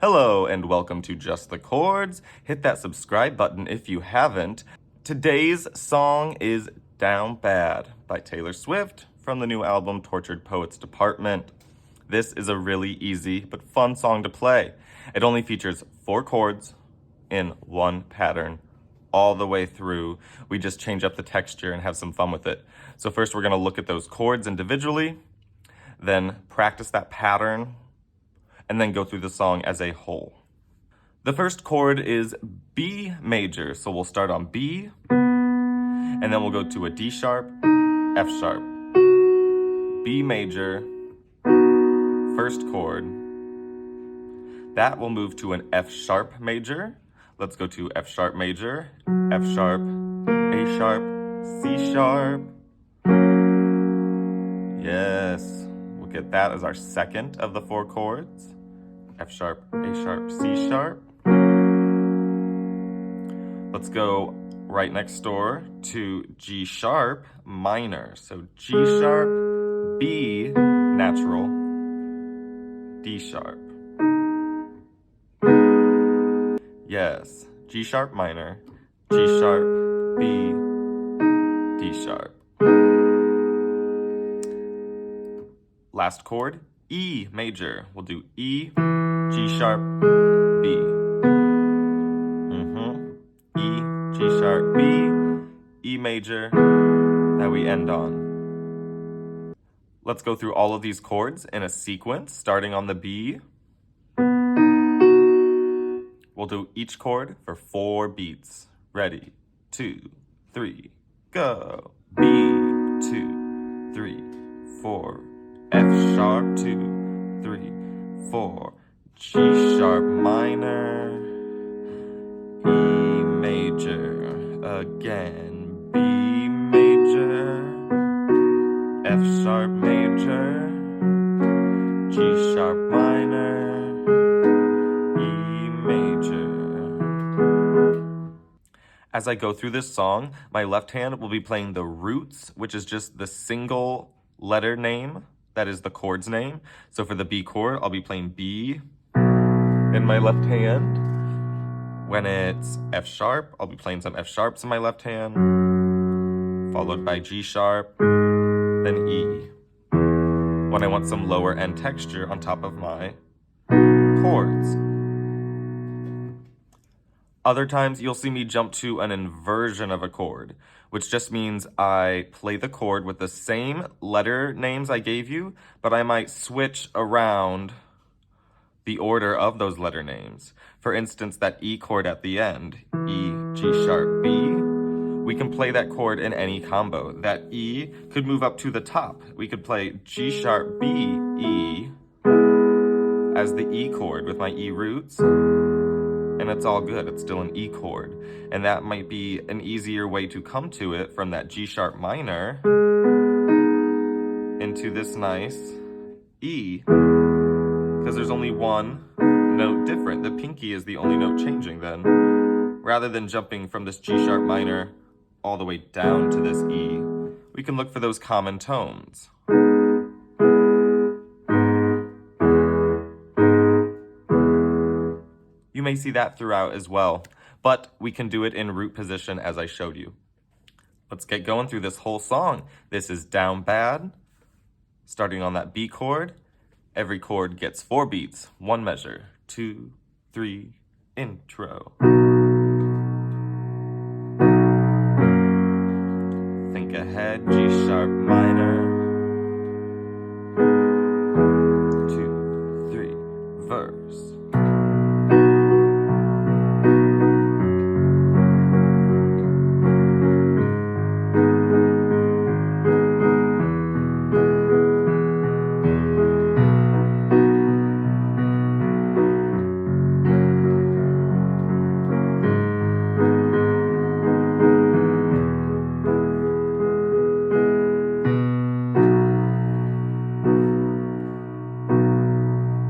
Hello and welcome to Just the Chords. Hit that subscribe button if you haven't. Today's song is Down Bad by Taylor Swift from the new album Tortured Poets Department. This is a really easy but fun song to play. It only features 4 chords in one pattern all the way through. We just change up the texture and have some fun with it. So first we're going to look at those chords individually, then practice that pattern, and then go through the song as a whole. The first chord is B major, so we'll start on B, and then we'll go to a D sharp, F sharp, B major, first chord. That will move to an F sharp major. Let's go to F sharp major, F sharp, A sharp, C sharp. Yes, we'll get that as our second of the 4 chords. F sharp, A sharp, C sharp. Let's go right next door to G sharp minor. So G sharp, B natural, D sharp. Yes, G sharp minor, G sharp, B, D sharp. Last chord, E major. We'll do E, G sharp, B. E, G sharp, B, E major, that we end on. Let's go through all of these chords in a sequence, starting on the B. We'll do each chord for 4 beats. Ready, 2, 3, go. B, 2, 3, 4. F sharp, 2, 3, 4. G sharp minor, E major, again, B major, F sharp major, G sharp minor, E major. As I go through this song, my left hand will be playing the roots, which is just the single letter name. That is the chord's name. So for the B chord, I'll be playing B in my left hand. When it's F sharp, I'll be playing some F sharps in my left hand, followed by G sharp, then E. When I want some lower end texture on top of my chords. Other times you'll see me jump to an inversion of a chord, which just means I play the chord with the same letter names I gave you, but I might switch around the order of those letter names. For instance, that E chord at the end, E, G sharp, B, we can play that chord in any combo. That E could move up to the top. We could play G sharp, B, E as the E chord with my E roots, and it's all good. It's still an E chord. And that might be an easier way to come to it from that G sharp minor into this nice E, because there's only one note different. The pinky is the only note changing then, rather than jumping from this G sharp minor all the way down to this E. We can look for those common tones. You may see that throughout as well, but we can do it in root position as I showed you. Let's get going through this whole song. This is Down Bad, starting on that B chord. Every chord gets 4 beats, 1 measure, 2, 3, intro. Think ahead, G sharp minor, 2, 3, verse.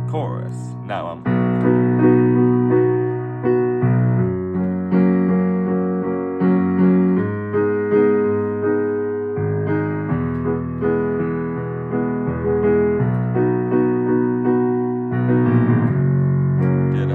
Chorus. Now I'm get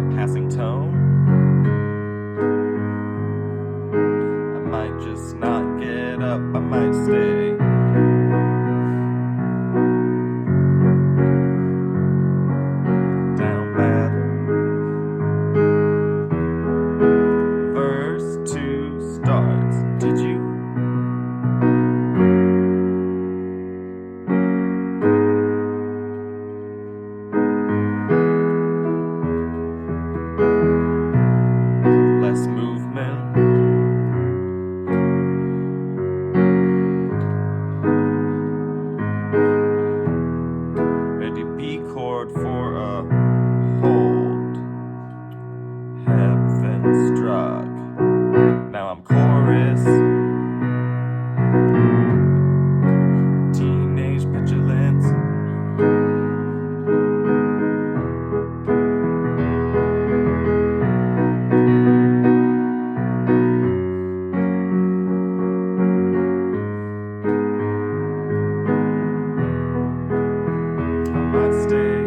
might stay.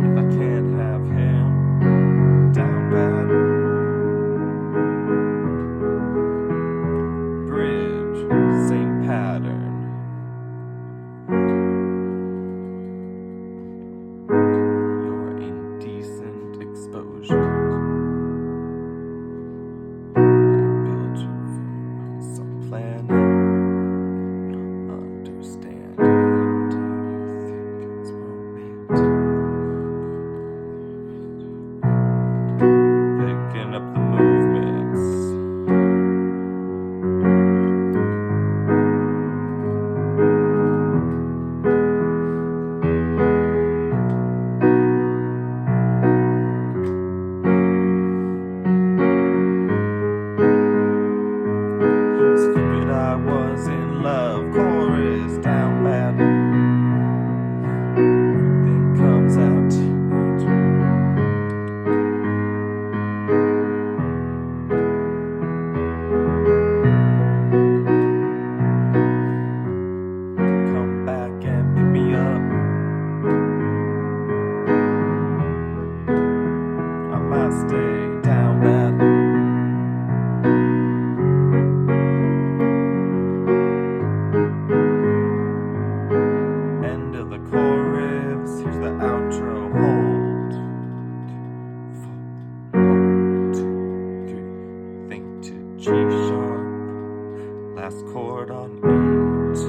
If I can't have him down bad. Bridge, same pattern. Your indecent exposures. I built you from some planet. Understand it. Do you think it's romantic? Picking up the movements. Stupid, I was in love. Chorus down bad. Everything comes out teenage. Come back and pick me up. I might stay down bad. End of the chorus. Here's the outro. Hold. 1, 2, 3. Think to G sharp. Last chord on E. 2,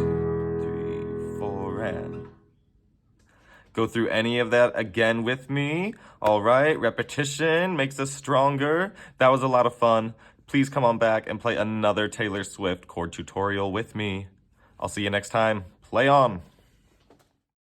3, 4, and go through any of that again with me. All right, repetition makes us stronger. That was a lot of fun. Please come on back and play another Taylor Swift chord tutorial with me. I'll see you next time. Play on.